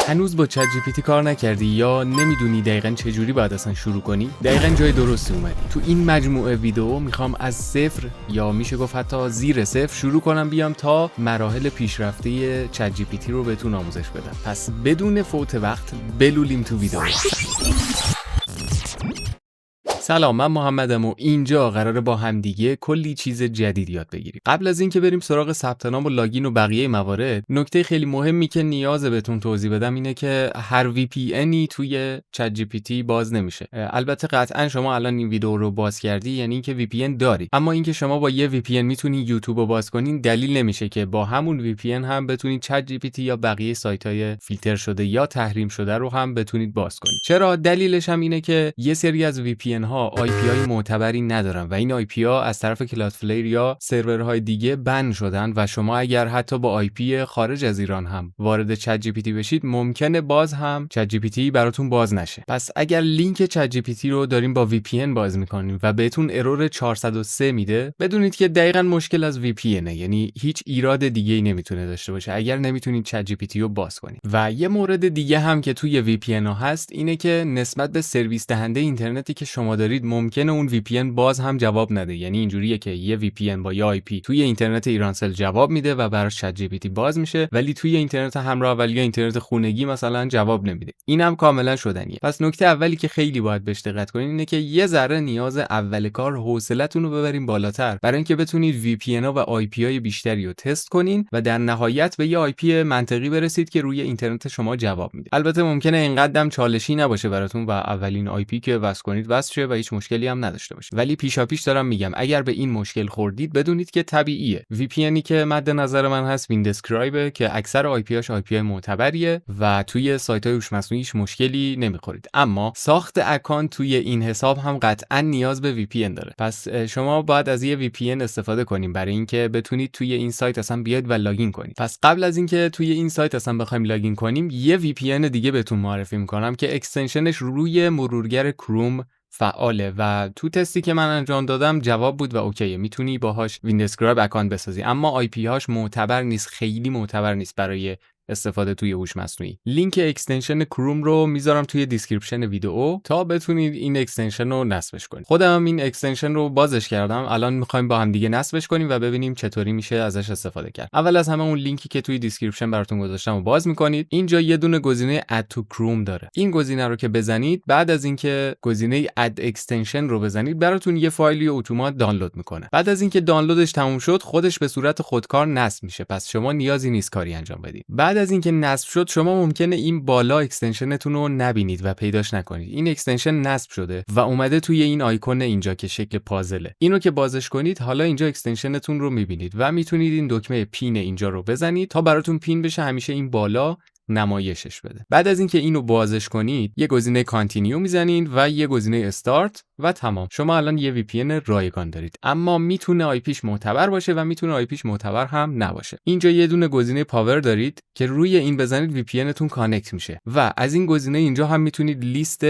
هنوز با چت جی پی تی کار نکردی یا نمیدونی دقیقاً چجوری باید اصلا شروع کنی؟ دقیقاً جای درستی اومدی. تو این مجموعه ویدیو میخوام از صفر یا میشه گفت حتی زیر صفر شروع کنم بیام تا مراحل پیشرفته چت جی پی تی رو بهتون آموزش بدم. پس بدون فوت وقت بلولیم تو ویدیو. سلام، من محمدم و اینجا قراره با همدیگه کلی چیز جدید یاد بگیریم. قبل از اینکه بریم سراغ ثبت نام و لاگین و بقیه موارد، نکته خیلی مهمی که نیازه بهتون توضیح بدم اینه که هر VPNی توی چت جی پی تی باز نمیشه. البته قطعا شما الان این ویدیو رو باز کردی یعنی اینکه VPN داری، اما اینکه شما با یه VPN میتونی یوتیوب رو باز کنین دلیل نمیشه که با همون VPN هم بتونید چت جی پی تی یا بقیه سایت‌های فیلتر شده یا تحریم شده رو هم بتونید باز کنید. چرا؟ دلیلش هم اینه که یه سری از VPN ها آی پی های معتبری ندارن و این آی پی ها از طرف کلادفلیر یا سرورهای دیگه بن شدن و شما اگر حتی با آی پی خارج از ایران هم وارد چت جی پی تی بشید ممکنه باز هم چت جی پی تی براتون باز نشه. پس اگر لینک چت جی پی تی رو داریم با وی پی ان باز میکنیم و بهتون ارور 403 میده، بدونید که دقیقاً مشکل از وی پی انه، یعنی هیچ ایراد دیگه‌ای نمیتونه داشته باشه اگر نمیتونید چت جی پی تی رو باز کنید. و یه مورد دیگه هم که توی وی پی ان ها هست اینه که نسبت به سرویس دهنده اینترنتی که شما دارید ممکنه اون وی پی ان باز هم جواب نده. یعنی اینجوریه که یه وی پی ان با یه آی پی توی اینترنت ایرانسل جواب میده و براش چت جی پی تی باز میشه، ولی توی اینترنت همراه اول یا اینترنت خونگی مثلا جواب نمیده. اینم کاملا شدنیه. پس نکته اولی که خیلی باید بهش دقت کنین اینه که یه ذره نیاز اول کار حوصله‌تون رو ببرین بالاتر برای اینکه بتونید وی پی ان ها و آی پی های بیشتری رو تست کنین و در نهایت به یه آی پی منطقی برسید که روی اینترنت شما جواب میده. البته ممکنه اینقدرم چالشی نباشه براتون و اولین آی پی که وصل کنید وصل شه و هیچ مشکلی هم نداشته باشه، ولی پیشاپیش دارم میگم اگر به این مشکل خوردید بدونید که طبیعیه. وی پی انی که مد نظر من هست ویندسکرایب که اکثر آی پی هاش آی پی معتبریه و توی سایت های هوش مصنوعیش مشکلی نمیخورید. اما ساخت اکانت توی این حساب هم قطعا نیاز به وی پی ان داره. پس شما باید از یه وی پی ان استفاده کنیم برای اینکه بتونید توی این سایت اصلا بیاید و لاگین کنید. پس قبل از اینکه توی این سایت اصلا بخوایم لاگین کنیم یه وی پی ان دیگه بهتون معرفی میکنم که اکستنشنش روی مرورگر کروم فعاله و تو تستی که من انجام دادم جواب بود و اوکیه، میتونی باهاش ویندسکرایب اکانت بسازی، اما آی پی هاش معتبر نیست، خیلی معتبر نیست برای استفاده توی هوش مصنوعی. لینک اکستنشن کروم رو میذارم توی دیسکریپشن ویدیو تا بتونید این اکستنشن رو نصبش کنید. خودم هم این اکستنشن رو بازش کردم، الان میخوایم با هم دیگه نصبش کنیم و ببینیم چطوری میشه ازش استفاده کرد. اول از همه اون لینکی که توی دیسکریپشن براتون گذاشتم رو باز میکنید. اینجا یه دونه گزینه اد تو کروم داره. این گزینه رو که بزنید، بعد از اینکه گزینه اد اکستنشن رو بزنید براتون یه فایلی اتومات دانلود میکنه. بعد از اینکه دانلودش تموم شد خودش به صورت خودکار نصب میشه، پس شما نیازی نیست کاری انجام بدید. بعد از اینکه نصب شد شما ممکنه این بالا اکستنشنتون رو نبینید و پیداش نکنید. این اکستنشن نصب شده و اومده توی این آیکون اینجا که شکل پازله. اینو که بازش کنید حالا اینجا اکستنشنتون رو میبینید و میتونید این دکمه پین اینجا رو بزنید تا براتون پین بشه، همیشه این بالا نمایشش بده. بعد از اینکه اینو بازش کنید یه گزینه کانتینیو میزنید و یه گزینه استارت و تمام. شما الان یه وی پی ان رایگان دارید، اما میتونه آی پیش معتبر باشه و میتونه آی پیش معتبر هم نباشه. اینجا یه دونه گزینه پاور دارید که روی این بزنید وی پی ان تون کانکت میشه و از این گزینه اینجا هم میتونید لیست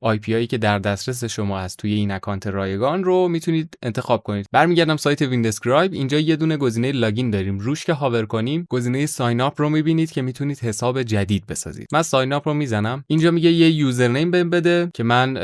آی پی هایی که در دسترس شما هست توی این اکانت رایگان رو میتونید انتخاب کنید. برمیگردم سایت ویندسکرایب، اینجا یه دونه گزینه لاگین داریم، روش که هاور کنیم گزینه ساین اپ رو میبینید که میتونید حساب جدید بسازید. من ساین اپ رو میزنم، اینجا میگه یه یوزرنیم بهم بده که من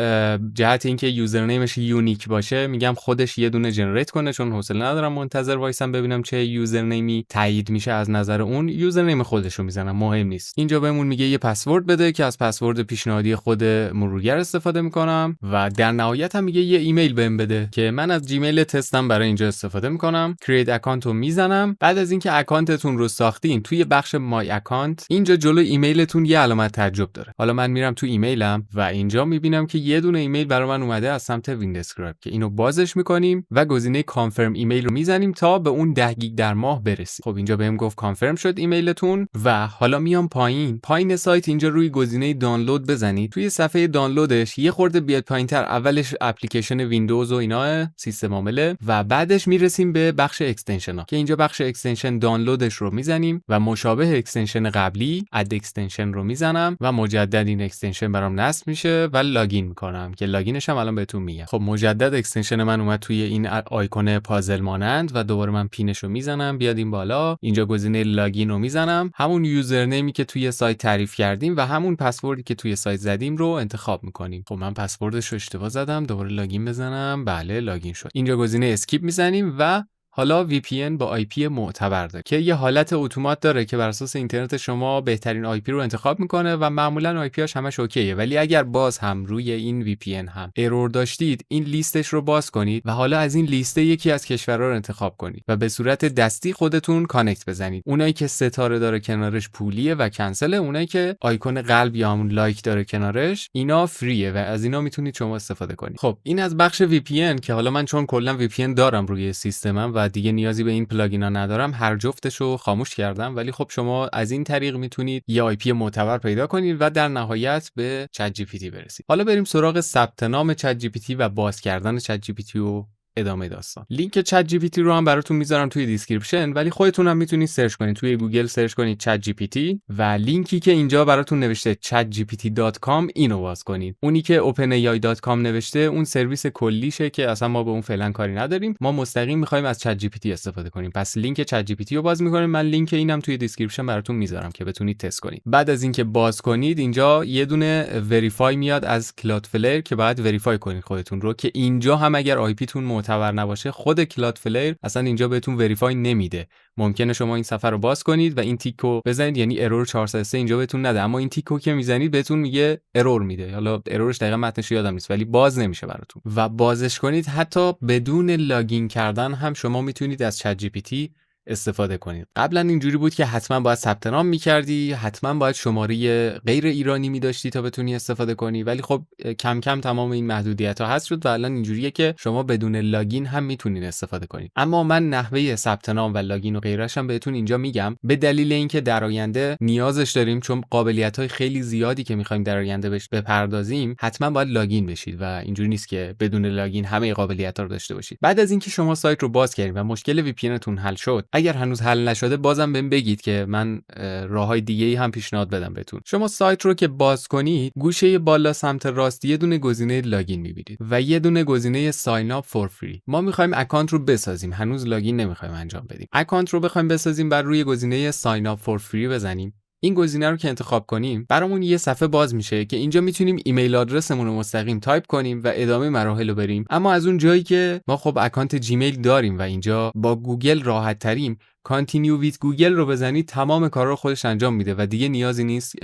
جهت اینکه یوزرنیمش یونیک باشه میگم خودش یه دونه جنریت کنه، چون حوصله ندارم منتظر وایسم ببینم چه یوزرنیمی تایید میشه از نظر اون. یوزرنیم خودش رو میزنم، مهم نیست. اینجا بهمون میگه یه پسورد بده که از پسورد پیشنهادی خود مرورگر استفاده میکنم و در نهایت هم میگه یه ایمیل بهم بده که من از جیمیل تستم برای اینجا استفاده میکنم. کرییت اکانت رو میزنم. بعد از اینکه اکانتتون رو ساختین توی بخش مای اکانت اینجا جلو ایمیلتون یه علامت تعجب داره. حالا من میرم تو ایمیلم و اینجا میبینم که یه دونه ایمیل برای من اومده از سمت ویندسکرایب که اینو بازش میکنیم و گزینه کانفرم ایمیل رو میزنیم تا به اون 10 گیگ در ماه برسید. خب اینجا بهم گفت کانفرم شد ایمیلتون و حالا میام پایین سایت اینجا روی گزینه دانلود بزنید. توی صفحه دانلود خودش یه خورده بیاد پایینتر، اولش اپلیکیشن ویندوز و اینا سیستم عامله و بعدش میرسیم به بخش اکستنشن ها که اینجا بخش اکستنشن دانلودش رو میزنیم و مشابه اکستنشن قبلی اد اکستنشن رو میزنم و مجدد این اکستنشن برام نصب میشه و لاگین میکنم که لاگینش هم الان بهتون میگم. خب مجدد اکستنشن من اومد توی این آیکون پازل مانند و دوباره من پینش رو میزنم بیاد این بالا، اینجا گزینه لاگین رو میزنم، همون یوزرنیمی که توی سایت تعریف کردیم و همون پسوردی که توی سایت زدیم رو انتخاب میکنیم. خب من پسوردش رو اشتباه زدم، دوباره لاگین بزنم، بله لاگین شد. اینجا گزینه اسکیپ میزنیم و حالا VPN با IP معتبر داره که یه حالت اتومات داره که بر اساس اینترنت شما بهترین IP رو انتخاب میکنه و معمولا IP هاش همش اوکیه، ولی اگر باز هم روی این VPN هم ارور داشتید این لیستش رو باز کنید و حالا از این لیست یکی از کشورها رو انتخاب کنید و به صورت دستی خودتون کانکت بزنید. اونایی که ستاره داره کنارش پولیه و کنسله، اونایی که آیکون قلب یا همون لایک داره کنارش اینا فریه و از اینا میتونید شما استفاده کنید. خب این از بخش VPN که حالا من چون کلا VPN دارم روی سیستمم و دیگه نیازی به این پلاگینا ندارم، هر جفتشو خاموش کردم، ولی خب شما از این طریق میتونید یه آی پی معتبر پیدا کنید و در نهایت به چت جی پی تی برسید. حالا بریم سراغ ثبت نام چت جی پی تی و باز کردن چت جی پی تی و ادامه داستان. لینک چت جی پی تی رو هم براتون میذارم توی دیسکریپشن، ولی خودتون هم میتونید سرچ کنید توی گوگل، سرچ کنید چت جی پی تی و لینکی که اینجا براتون نوشته chatgpt.com اینو باز کنید. اونی که openai.com نوشته اون سرویس کلیشه که اصلا ما به اون فعلا کاری نداریم، ما مستقیم میخوایم از چت جی پی تی استفاده کنیم. پس لینک چت جی پی تی رو باز میکنیم، من لینک اینم توی دیسکریپشن براتون میذارم که بتونید تست کنید. بعد از اینکه باز کنید اینجا یه دونه وریفای میاد از کلادفلیر که باید وریفای کنید خودتون رو، که اینجا هم اگر آی پی تون معتبر نباشه خود کلادفلیر اصلا اینجا بهتون وریفای نمیده. ممکنه شما این صفحه رو باز کنید و این تیکو بزنید، یعنی ارور 403 اینجا بهتون نده، اما این تیکو که میزنید بهتون میگه ارور میده. حالا ارورش دقیقاً متنش یادم نیست ولی باز نمیشه براتون و بازش کنید. حتی بدون لاگین کردن هم شما میتونید از چت جی پی تی استفاده کنید. قبلا اینجوری بود که حتما باید ثبت نام می‌کردی، حتما باید شماره غیر ایرانی می‌داشتی تا بتونی استفاده کنی، ولی خب کم کم تمام این محدودیت‌ها حذف شد و الان اینجوریه که شما بدون لاگین هم میتونید استفاده کنید. اما من نحوه ثبت نام و لاگین و غیرش هم بهتون اینجا میگم، به دلیل اینکه در آینده نیازش داریم، چون قابلیت‌های خیلی زیادی که می‌خوایم در آینده بهش بپردازیم، حتما باید لاگین بشید و اینجوری نیست که بدون لاگین همه قابلیت‌ها رو داشته باشید. بعد از اینکه شما سایت رو باز کردید و مشکل وی پی تون حل شد، اگر هنوز حل نشده بازم بهم بگید که من راههای دیگه‌ای هم پیشنهاد بدم بهتون. شما سایت رو که باز کنید، گوشه بالا سمت راست یه دونه گزینه لاگین می‌بینید و یه دونه گزینه ساین اپ فور فری. ما می‌خوایم اکانت رو بسازیم، هنوز لاگین نمی‌خوایم انجام بدیم. اکانت رو بخوایم بسازیم، بر روی گزینه ساین اپ فور فری بزنیم. این گزینه رو که انتخاب کنیم برامون یه صفحه باز میشه که اینجا میتونیم ایمیل آدرسمون رو مستقیم تایپ کنیم و ادامه مراحل رو بریم. اما از اون جایی که ما خب اکانت جیمیل داریم و اینجا با گوگل راحت تریم، کانتینیو ویت گوگل رو بزنید، تمام کارا رو خودش انجام میده و دیگه نیازی نیست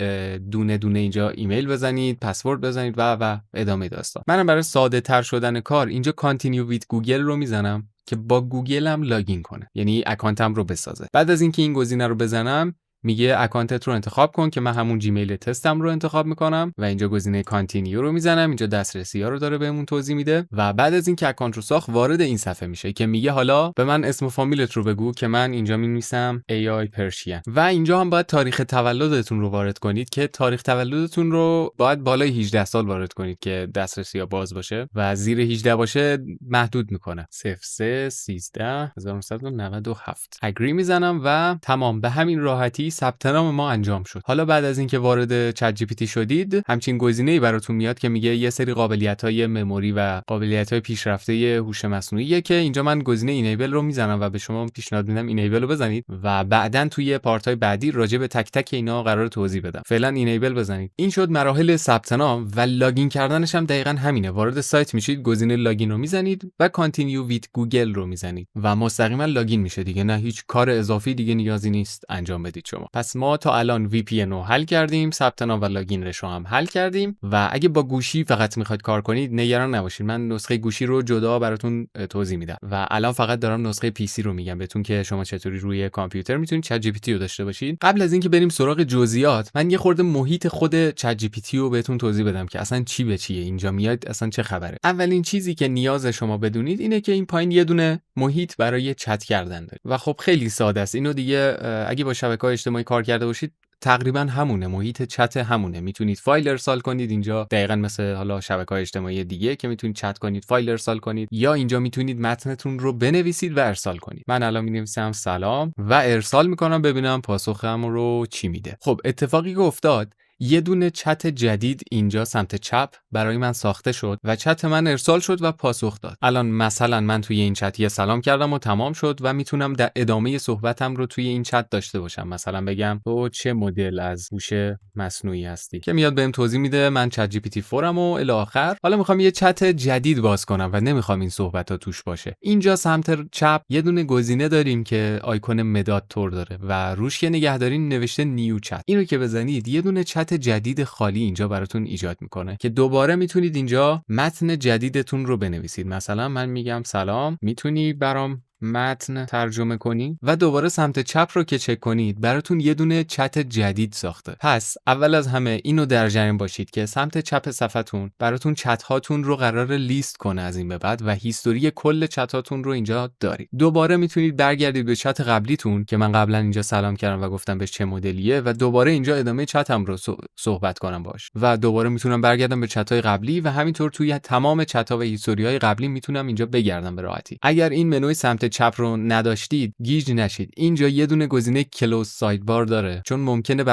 دونه دونه اینجا ایمیل بزنید، پسورد بزنید و ادامه داستان. منم برای ساده تر شدن کار اینجا کانتینیو ویت گوگل رو میزنم که با گوگل هم لاگین کنه، یعنی اکانتم رو بسازه. بعد از اینکه این گزینه رو بزنم میگه اکانتت رو انتخاب کن که من همون جیمیل تستم رو انتخاب میکنم و اینجا گزینه کانتینیو رو میزنم. اینجا دسترسی ها رو داره بهمون توضیح میده و بعد از اینکه اکانت رو ساخت وارد این صفحه میشه که میگه حالا به من اسم و فامیلت رو بگو که من اینجا مینویسم AI پرشین و اینجا هم باید تاریخ تولدتون رو وارد کنید که تاریخ تولدتون رو باید بالای 18 سال وارد کنید که دسترسی ها باز باشه و زیر 18 باشه محدود میکنه. 03 13 1997 اگری میزنم و تمام. به همین راحتی ثبت نام ما انجام شد. حالا بعد از اینکه وارد چت جی پی تی شدید، همچین گزینه‌ای براتون میاد که میگه یه سری قابلیت‌های مموری و قابلیت‌های پیشرفته هوش مصنوعیه که اینجا من گزینه اینیبل رو میزنم و به شما پیشنهاد میدم اینیبل رو بزنید و بعداً توی پارت‌های بعدی راجع به تک تک اینا قرار توضیح بدم. فعلا اینیبل بزنید. این شد مراحل ثبت نام و لاگین کردنش هم دقیقاً همینه. وارد سایت میشید، گزینه لاگین رو میزنید و کانتینیو ویت گوگل رو میزنید و مستقیما لاگین میشه دیگه. نه هیچ کار اضافی دیگه نیازی نیست انجام بدید شما. پس ما تا الان VPN رو حل کردیم، ثبت نام و لاگینش رو هم حل کردیم و اگه با گوشی فقط میخواید کار کنید نگران نباشید، من نسخه گوشی رو جدا براتون توضیح میدم و الان فقط دارم نسخه PC رو میگم بهتون که شما چطوری روی کامپیوتر میتونید چت جی پی تی رو داشته باشید. قبل از اینکه بریم سراغ جزئیات، من یه خورده محیط خود چت جی پی تی رو بهتون توضیح بدم که اصلا چی به چیه، اینجا میاد اصلا چه خبره. اولین چیزی که نیاز شما بدونید اینه که این پایین یه دونه محیط برای چت کردن داره و خب خیلی ساده است. اینو دیگه اگه با شبکه‌های اجتماعی کار کرده باشید تقریبا همونه، محیط چت همونه. میتونید فایل ارسال کنید اینجا، دقیقاً مثل حالا شبکه‌های اجتماعی دیگه که میتونید چت کنید، فایل ارسال کنید، یا اینجا میتونید متنتون رو بنویسید و ارسال کنید. من الان مینویسم سلام و ارسال میکنم ببینم پاسخم رو چی میده. خب اتفاقی که افتاد، یه دونه چت جدید اینجا سمت چپ برای من ساخته شد و چت من ارسال شد و پاسخ داد. الان مثلا من توی این چت یه سلام کردم و تمام شد و میتونم در ادامه صحبتم رو توی این چت داشته باشم. مثلا بگم تو چه مدل از هوش مصنوعی هستی، که میاد بهم توضیح میده. من چت جی پی تی 4 ام و الی آخر. حالا میخوام یه چت جدید باز کنم و نمیخوام این صحبت‌ها توش باشه. اینجا سمت چپ یه دونه گزینه داریم که آیکون مداد تور داره و روش که نگهدارین نوشته نیو چت. اینو که بزنید یه دونه چت جدید خالی اینجا براتون ایجاد میکنه که دوباره میتونید اینجا متن جدیدتون رو بنویسید. مثلا من میگم سلام، میتونی برام متن ترجمه کنی؟ و دوباره سمت چپ رو که چک کنید براتون یه دونه چت جدید ساخته. پس اول از همه اینو در جریان باشید که سمت چپ صفحتون براتون چت هاتون رو قرار لیست کنه از این به بعد و هیستوری کل چت هاتون رو اینجا دارید. دوباره میتونید برگردید به چت قبلیتون که من قبلا اینجا سلام کردم و گفتم بهش چه مدلیه و دوباره اینجا ادامه چتم رو صحبت کنم باش و دوباره میتونم برگردم به چت های قبلی و همینطور توی تمام چت ها و هیستوری های قبلی میتونم اینجا بگردم به راحتی. اگر این منوی سمت چپ رو نداشتید گیج نشید، اینجا یه دونه گزینه کلوز سایدبار داره، چون ممکنه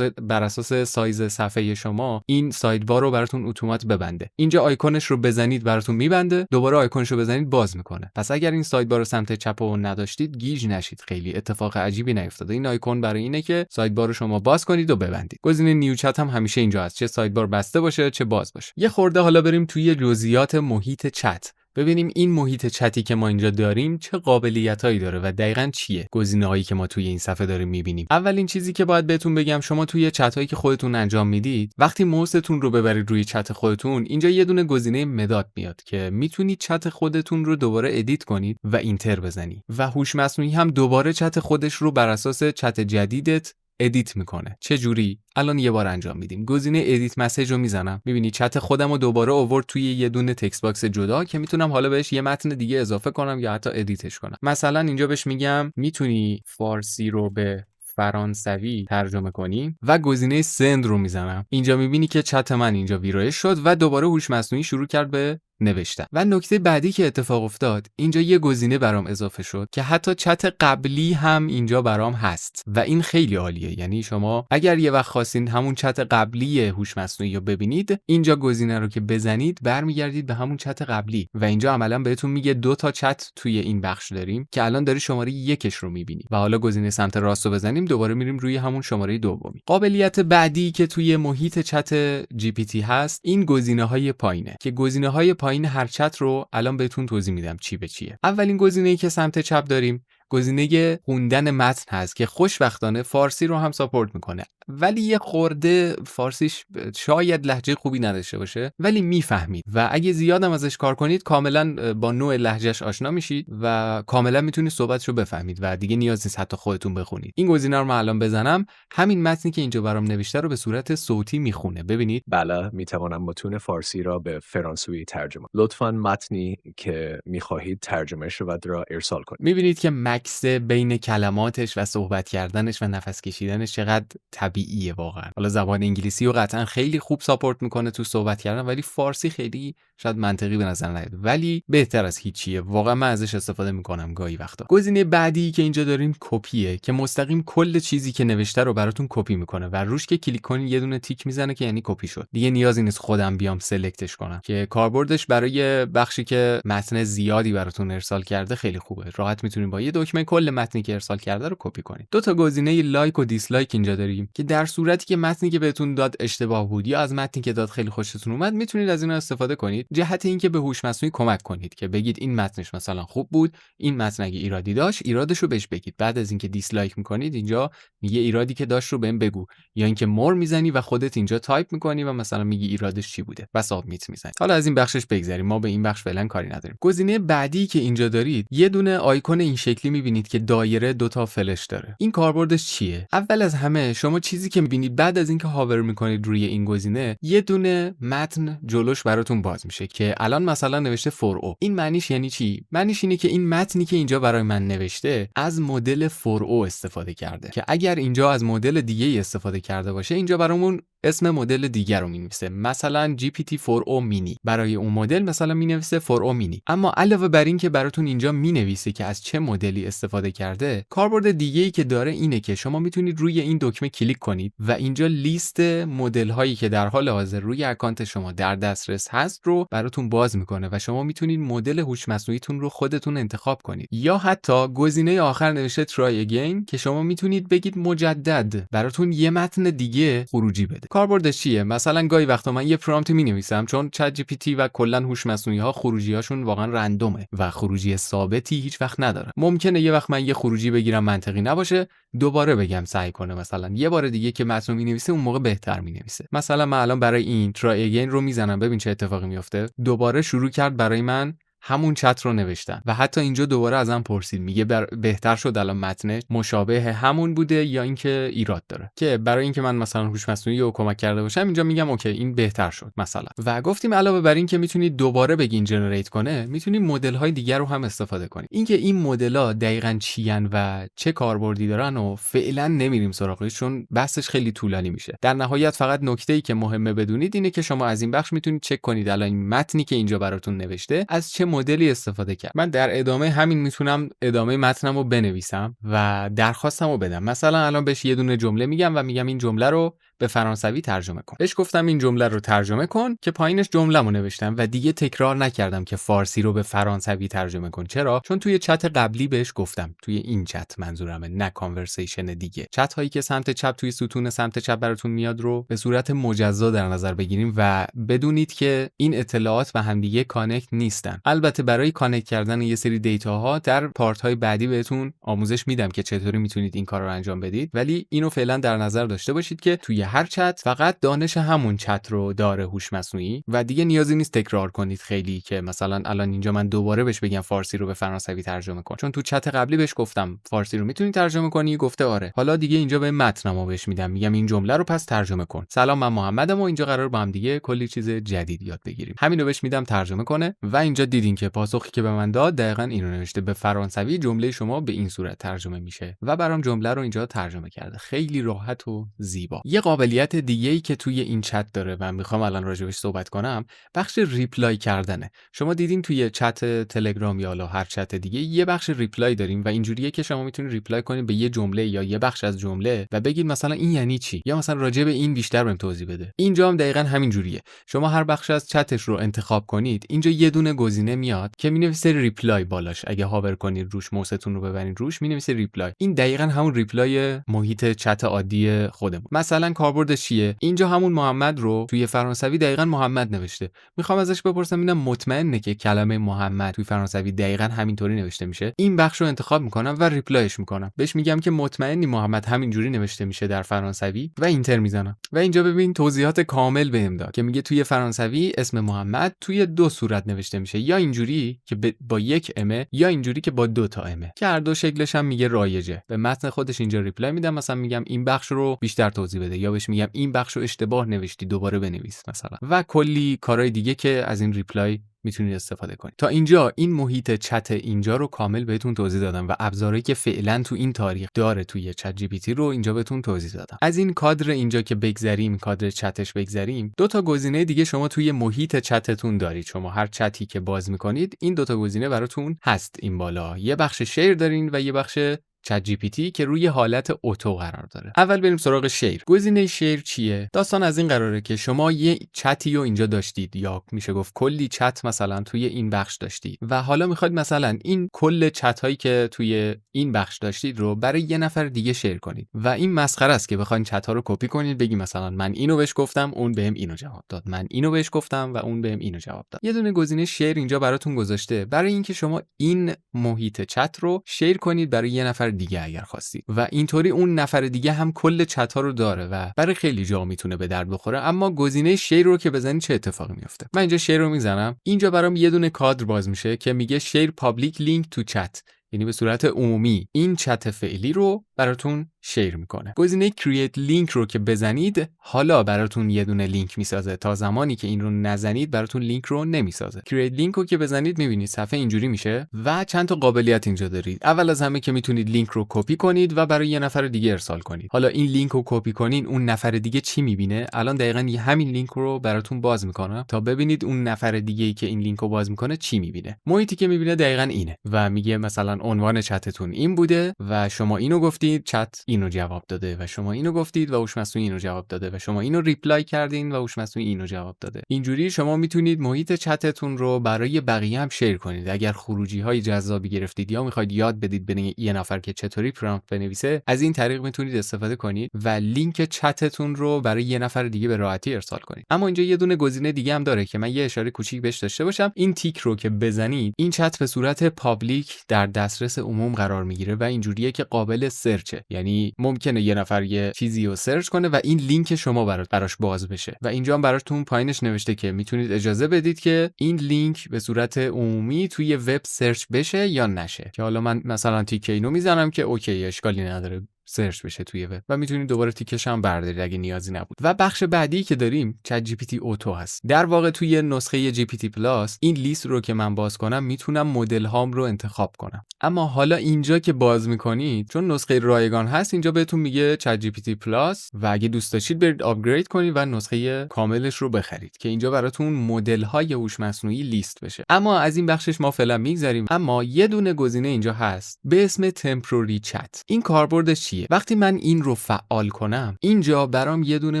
بر اساس سایز صفحه شما این سایدبار رو براتون اتومات ببنده. اینجا آیکونش رو بزنید براتون میبنده، دوباره آیکونش رو بزنید باز میکنه. پس اگر این سایدبار رو سمت چپ رو نداشتید گیج نشید، خیلی اتفاق عجیبی نیفتاده. این آیکون برای اینه که سایدبار رو شما باز کنید و ببندید. گزینه نیو چت هم همیشه اینجا هست، چه سایدبار بسته باشه چه باز باشه. یه خورده حالا بریم توی جزئیات محیط چت، ببینیم این محیط چتی که ما اینجا داریم چه قابلیتایی داره و دقیقاً چیه گزینه‌هایی که ما توی این صفحه داریم می‌بینیم. اولین چیزی که باید بهتون بگم، شما توی چت‌هایی که خودتون انجام میدید وقتی موستون رو ببرید روی چت خودتون، اینجا یه دونه گزینه مداد میاد که میتونید چت خودتون رو دوباره ادیت کنید و اینتر بزنید و هوش مصنوعی هم دوباره چت خودش رو بر اساس چت جدیدت ادیت میکنه. چه جوری؟ الان یه بار انجام میدیم. گزینه ادیت مسیج رو میزنم، میبینی چت خودم رو دوباره آورد توی یه دونه تکست باکس جدا که میتونم حالا بهش یه متن دیگه اضافه کنم یا حتی ادیتش کنم. مثلا اینجا بهش میگم میتونی فارسی رو به فرانسوی ترجمه کنی و گزینه سند رو میزنم. اینجا میبینی که چت من اینجا ویرایش شد و دوباره هوش مصنوعی شروع کرد به نوشتن. و نکته بعدی که اتفاق افتاد، اینجا یه گزینه برام اضافه شد که حتی چت قبلی هم اینجا برام هست و این خیلی عالیه. یعنی شما اگر یه وقت خواستین همون چت قبلی هوش مصنوعی رو ببینید، اینجا گزینه رو که بزنید برمیگردید به همون چت قبلی و اینجا عملاً بهتون میگه 2 تا چت توی این بخش داریم که الان داری شماره 1 رو میبینی و حالا گزینه سمت راست رو بزنیم دوباره میریم روی همون شماره دومی. قابلیت بعدی که توی محیط چت جی پی تی هست، این گزینه‌های پایینه که گزینه‌های پایین هر چت رو الان بهتون توضیح میدم چی به چیه. اولین گزینه‌ای که سمت چپ داریم گزینه خوندن متن هست که خوشبختانه فارسی رو هم ساپورت میکنه، ولی یه خورده فارسیش شاید لهجه خوبی نداشته باشه ولی میفهمید و اگه زیادم ازش کار کنید کاملا با نوع لهجهش آشنا میشید و کاملا میتونید صحبتشو بفهمید و دیگه نیاز نیست حتی خودتون بخونید. این گزینه رو من الان بزنم، همین متنی که اینجا برام نوشته رو به صورت صوتی میخونه. ببینید بله، میتوانم متن فارسی را به فرانسوی ترجمه. لطفاً متنی که میخواهید ترجمه شود را ارسال کنید. میبینید که مکس بین کلماتش و صحبت کردنش و نفس کشیدنش چقدر طبیعیه واقعا. حالا زبان انگلیسی رو قطعا خیلی خوب ساپورت میکنه تو صحبت کردن، ولی فارسی خیلی شاید منطقی به نظر نیاد، ولی بهتر از هیچیه. واقعا من ازش استفاده میکنم گاهی وقتا. گزینه بعدی که اینجا داریم کپیه که مستقیم کل چیزی که نوشته رو براتون کپی میکنه و روش که کلیک کنین یه دونه تیک میزنه که یعنی کپی شد. دیگه نیازی نیست خودم بیام سلکتش کنم، که کاربردش برای بخشی که متن زیادی براتون ارسال کرده خیلی خوبه. راحت میتونین با یه دکمه کل متنی که ارسال کرده رو کپی کنید. 2 تا گزینه لایک و دیسلایک اینجا داریم که در صورتی که متنی که بهتون داد اشتباه بود یا از متنی که داد خیلی خوشتون اومد میتونید از اینا استفاده کنید، جهت اینکه به هوش مصنوعی کمک کنید که بگید این متنش مثلا خوب بود، این متن اگه ایرادی داشت ایرادش رو بهش بگید. بعد از اینکه دیسلایک میکنید اینجا میگه ایرادی که داشت رو بهم بگو، یا اینکه مور میزنی و خودت اینجا تایپ میکنی و مثلا میگی ایرادش چی بوده و سابمیت میزنی. حالا از این بخشش بگذریم، ما به این بخش فعلا کاری نداریم. گزینه بعدی که اینجا دارید یه دونه آیکون این شکلی میبینید که دایره 2 تا فلش داره. این کاربردش چیه؟ اول از همه شما چیزی چیزی که می‌بینید بعد از اینکه هاور می‌کنید روی این گزینه، یه دونه متن جلوش براتون باز میشه که الان مثلا نوشته for o. این معنیش یعنی چی؟ معنیش اینه که این متنی که اینجا برای من نوشته از مدل for o استفاده کرده که اگر اینجا از مدل دیگه استفاده کرده باشه اینجا برامون اسم مدل دیگر رو می‌نویسه. مثلا GPT-4o mini برای اون مدل مثلا می‌نویسه 4o mini. اما علاوه بر این که براتون اینجا می‌نویسه که از چه مدلی استفاده کرده، کاربرد دیگه‌ای که داره اینه که شما میتونید روی این دکمه کلیک کنید و اینجا لیست مدل‌هایی که در حال حاضر روی اکانت شما در دسترس هست رو براتون باز میکنه و شما میتونید مدل هوش مصنوعیتون رو خودتون انتخاب کنید. یا حتی گزینه آخر نوشته try again که شما میتونید بگید مجدد براتون یه متن دیگه خروجی بده. کاربردش چیه؟ مثلا گاهی وقتا من یه پرامپت می‌نویسم، چون چت جی پی تی و کلا هوش مصنوعی‌ها خروجی‌هاشون واقعا رندومه و خروجی ثابتی هیچ وقت نداره. ممکنه یه وقت من یه خروجی بگیرم منطقی نباشه، دوباره بگم سعی کنه مثلا یه بار دیگه که متن می‌نویسه اون موقع بهتر می‌نویسه. مثلا من الان برای این try again رو میزنم ببین چه اتفاقی میفته. دوباره شروع کرد برای من همون چت رو نوشتن و حتی اینجا دوباره ازم پرسید میگه بهتر شد الان متن مشابه همون بوده یا اینکه ایراد داره، که برای اینکه من مثلا هوش مصنوعی رو کمک کرده باشم اینجا میگم اوکی این بهتر شد مثلا. و گفتیم علاوه بر این که میتونید دوباره بگین جنریت کنه، میتونید مدل های دیگر رو هم استفاده کنید. اینکه این مدل‌ها دقیقاً چیان و چه کاربردی دارن و فعلا نمیریم سراغش چون بحثش خیلی طولانی میشه. در نهایت فقط نکته‌ای که مهمه بدونید اینه که شما از این بخش میتونید چک کنید الان این متنی که اینجا براتون نوشته از چه مدلی استفاده کرد. من در ادامه همین میتونم ادامه متنمو بنویسم و درخواستمو بدم. مثلا الان بهش یه دونه جمله میگم و میگم این جمله رو به فرانسوی ترجمه کن. بهش گفتم این جمله رو ترجمه کن که پایینش جمله‌مو نوشتم و دیگه تکرار نکردم که فارسی رو به فرانسوی ترجمه کن. چرا؟ چون توی چت قبلی بهش گفتم، توی این چت منظورمه، نه کانورسیشن دیگه. چت هایی که سمت چپ توی ستون سمت چپ براتون میاد رو به صورت مجزا در نظر بگیریم و بدونید که این اطلاعات به هم دیگه کانکت نیستن. البته برای کانکت کردن یه سری دیتاها در پارت های بعدی بهتون آموزش میدم که چطوری میتونید این کار رو انجام بدید، ولی اینو فعلا در نظر داشته باشید که توی هر چت فقط دانش همون چت رو داره هوش مصنوعی و دیگه نیازی نیست تکرار کنید خیلی که مثلا الان اینجا من دوباره بهش بگم فارسی رو به فرانسوی ترجمه کن، چون تو چت قبلی بهش گفتم فارسی رو میتونی ترجمه کنی، گفته آره. حالا دیگه اینجا به متنمو بهش میدم، میگم این جمله رو پس ترجمه کن. سلام من محمدم و اینجا قرار با هم دیگه کلی چیز جدید یاد بگیریم. همین رو بهش میدم ترجمه کنه و اینجا دیدین که پاسخی که به من داد دقیقاً اینو نوشته، به فرانسوی جمله شما به این صورت ترجمه میشه و برام جمله رو اینجا ترجمه کرده. خیلی راحت و زیبا. یه قابلیت دیگه‌ای که توی این چت داره و میخوام الان راجعش صحبت کنم، بخش ریپلای کردنه. شما دیدین توی چت تلگرام یا هر چت دیگه یه بخش ریپلای داریم و اینجوریه که شما میتونید ریپلای کنید به یه جمله یا یه بخش از جمله و بگید مثلا این یعنی چی، یا مثلا راجع به این بیشتر بهم توضیح بده. اینجا هم دقیقاً همین جوریه. شما هر بخش از چتش رو انتخاب کنید، اینجا یه دونه گزینه میاد که مینویسه ریپلای بالاش. اگه هاور کنید روش، موستون رو ببرید روش، مینویسه ریپلای. این دقیقاً همون ریپلای محیط چت عادی خودمون. مثلا کاربردش چیه؟ اینجا همون محمد رو توی فرانسوی دقیقاً محمد نوشته. میخوام ازش بپرسم اینم مطمئنه که کلمه محمد توی فرانسوی دقیقاً همینطوری نوشته میشه. این بخش رو انتخاب میکنم و ریپلایش میکنم. بهش میگم که مطمئنی محمد همینجوری نوشته میشه در فرانسوی و اینتر میزنم. و اینجا ببین توضیحات کامل بهم داد که میگه توی فرانسوی اسم محمد توی دو صورت نوشته میشه، یا اینجوری که با یک ام یا اینجوری که با دو تا ام، که هر دو شکلش هم میگه رایجه. به متن خودش اینجا ریپلای میدم، مثلا میگم این بخش رو بیشتر توضیح بده، یا بهش میگم این بخش رو اشتباه نوشتی دوباره بنویس مثلا، و کلی کارهای دیگه که از این ریپلای میتونید استفاده کنید. تا اینجا این محیط چت اینجا رو کامل بهتون توضیح دادم و ابزارهایی که فعلا تو این تاریخ داره توی چت جی پی تی رو اینجا بهتون توضیح دادم. از این کادر اینجا که بگذریم، کادر چتش بگذریم، دو تا گزینه دیگه شما توی محیط چتتون دارید. شما هر چتی که باز میکنید این دو تا گزینه براتون هست. این بالا یه بخش شیر دارین و یه بخش چت جی پی تی که روی حالت اتو قرار داره. اول بریم سراغ شیر. گزینه شیر چیه؟ داستان از این قراره که شما یه چتی رو اینجا داشتید، یا میشه گفت کلی چت مثلا توی این بخش داشتید و حالا میخواید مثلا این کل چت هایی که توی این بخش داشتید رو برای یه نفر دیگه شیر کنید و این مسخره است که بخواید چت ها رو کپی کنید، بگی مثلا من اینو بهش گفتم اون بهم اینو جواب داد، من اینو بهش گفتم و اون بهم اینو جواب داد. یه دونه گزینه شیر اینجا براتون گذاشته برای اینکه شما این محیط چت رو شیر کنید برای یه نفر دیگه اگر خواستید و اینطوری اون نفر دیگه هم کل چت ها رو داره و برای خیلی جا میتونه به درد بخوره. اما گزینه شیر رو که بزنید چه اتفاقی میفته؟ من اینجا شیر رو میزنم، اینجا برام یه دونه کادر باز میشه که میگه شیر پابلیک لینک تو چت، یعنی به صورت عمومی این چت فعلی رو براتون شیر میکنه. گزینه کرییت لینک رو که بزنید حالا براتون یه دونه لینک میسازه، تا زمانی که این رو نزنید براتون لینک رو نمیسازه. کرییت لینک رو که بزنید میبینید صفحه اینجوری میشه و چند تا قابلیت اینجا دارید. اول از همه که میتونید لینک رو کپی کنید و برای یه نفر دیگه ارسال کنید. حالا این لینک رو کپی کنین، اون نفر دیگه چی میبینه؟ الان دقیقاً همین لینک رو براتون باز میکنم تا ببینید اون نفر دیگه‌ای که این لینک رو باز میکنه چی میبینه. محیطی که میبینه دقیقاً اینه و میگه مثلا عنوان چتتون این بوده و شما اینو گفتید، چت اینو جواب داده و شما اینو گفتید و هوش مصنوعی اینو جواب داده و شما اینو ریپلای کردین و هوش مصنوعی اینو جواب داده. اینجوری شما میتونید محیط چتتون رو برای بقیه هم شیر کنید. اگر خروجی‌های جذابی گرفتید یا میخواید یاد بدید به یه نفر که چطوری پرامپت بنویسه، از این طریق میتونید استفاده کنید و لینک چتتون رو برای یه نفر دیگه به راحتی ارسال کنید. اما اینجا یه دونه گزینه دیگه هم داره که من یه اشاره کوچیک بهش داشته باشم. این تیک رو که بزنید این چت به صورت پابلیک در دسترس عموم قرار میگیره و اینجوریه که قابل سرچه. یعنی ممکنه یه نفر یه چیزی رو سرچ کنه و این لینک شما براش باز بشه و اینجا هم براتون پایینش نوشته که میتونید اجازه بدید که این لینک به صورت عمومی توی وب سرچ بشه یا نشه. که حالا من مثلا تیک اینو میزنم که اوکی، اشکالی نداره سرچ بشه توی وب و میتونید دوباره تیکش هم بردارید اگه نیازی نبود. و بخش بعدی که داریم چت جی پی تی اوتو هست. در واقع توی نسخه جی پی تی پلاس این لیست رو که من باز کنم میتونم مدل هام رو انتخاب کنم. اما حالا اینجا که باز میکنید، چون نسخه رایگان هست، اینجا بهتون میگه چت جی پی تی پلاس و اگه دوست داشتید برید آپگرید کنید و نسخه کاملش رو بخرید که اینجا براتون مدل های هوش مصنوعی لیست بشه. اما از این بخشش ما فعلا میگذریم. اما یه دونه گزینه اینجا هست به اسم تمپوری چت. این کاربردش وقتی من این رو فعال کنم، اینجا برام یه دونه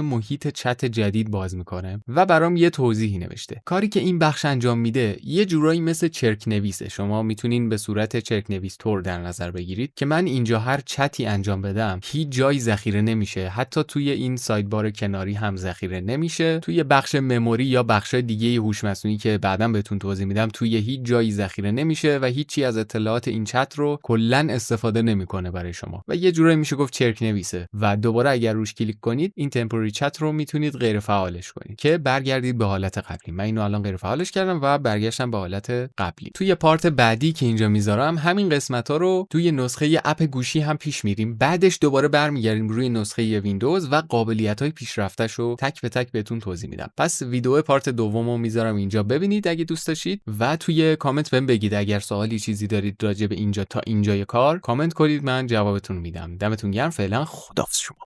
محیط چت جدید باز میکنه و برام یه توضیحی نوشته. کاری که این بخش انجام میده یه جورایی مثل چرک نویسه. شما میتونین به صورت چرک نویس طور در نظر بگیرید که من اینجا هر چتی انجام بدم هیچ جایی ذخیره نمیشه، حتی توی این سایدبار کناری هم ذخیره نمیشه، توی بخش مموری یا بخش دیگه هوش مصنوعی که بعداً بهتون توضیح میدم توی هیچ جایی ذخیره نمیشه و هیچی از اطلاعات این چت رو کلاً استفاده نمیکنه برای شما و یه جورایی میشه گفت چرک نویسه. و دوباره اگر روش کلیک کنید این تمپوری چت رو میتونید غیر فعالش کنید که برگردید به حالت قبلی. من اینو الان غیر فعالش کردم و برگشتم به حالت قبلی. توی پارت بعدی که اینجا میذارم همین قسمت‌ها رو توی نسخه اپ گوشی هم پیش میریم، بعدش دوباره برمیگردیم روی نسخه ویندوز و قابلیت‌های پیشرفته‌ش رو تک به تک بهتون توضیح میدم. پس ویدیو پارت دومو میذارم اینجا ببینید اگه دوست داشتید و توی کامنت بهم بگید اگر سوالی چیزی دارید راجع به اینجا تا اینجای کار کامنت کنید، من جوابتون میدم. دمتون گرم. فعلا خداحافظ شما.